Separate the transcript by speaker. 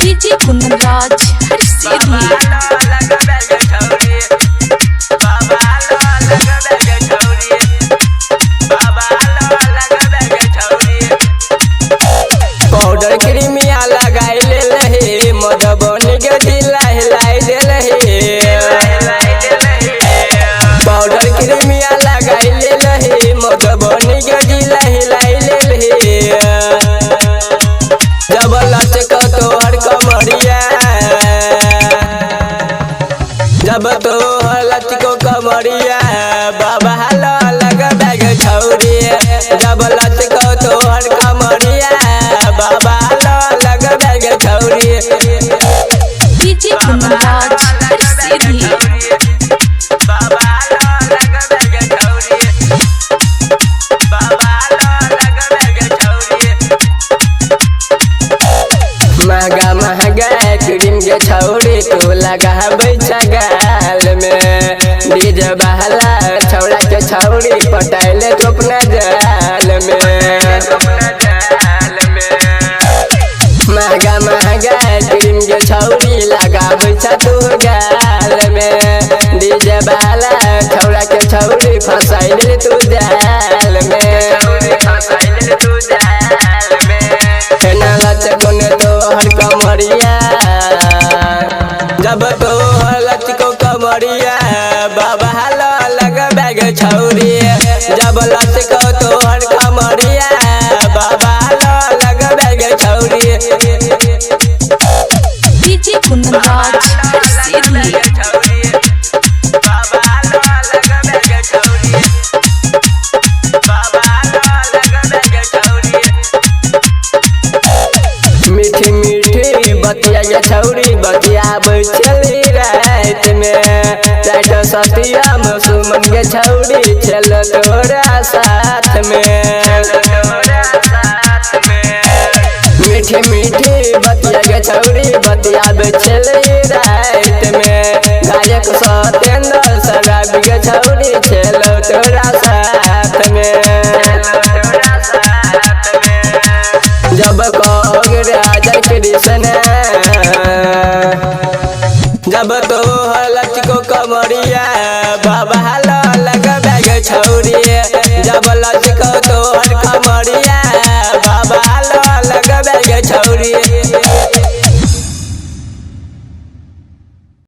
Speaker 1: DJ Kundan Raj
Speaker 2: powder Crimea लगाई ले रहे मधुबनी के दिला हिलाई दे रहे पाउडर क्रीमिया लगाई ले रहे मधुबनी के दिला हिलाई ले रहे जब लचको तोहर कमरिया जब तोहर लचको कमरिया बाबा लो लगबे गे छौरी जब लचको तोहर कमरिया बाबा लो लगबे गे छौरी
Speaker 1: डीजे कुंदनराज
Speaker 2: महंगा महंगा क्रीम के छौरी तू लगाबै छगाल में डीजे बहला छौड़ा के छौरी पटाइले तो अपना जाल में महंगा महंगा क्रीम के छौरी लगाबै छ तू गाल में डीजे बहला छौड़ा के छौरी फसाइले तू जाल में तोहर कमरिया जब तोहर लचको कमरिया बाबा लो लगबे गे छौरी जब लचको तोहर कमरिया बाबा लो लगबे गे छौरी
Speaker 1: डीजे कुंदनराज मीठी मीठी बतिया छौरी बतियाबै छली रात में चाट सतिया सुमन के छौरी छल तोरा साथ में मीठी मीठी बतिया के छौरी बतियाबै छली रात में गायक सतेंद्र शराबी के छौरी छल तोरा साथ में जब कहोगे राजा कृष्ण जब तोहर लचको कमरिया बाबा लो लगबे गे छौरी जब लचको तोहर कमरिया बाबा लो लगबे गे छौरी।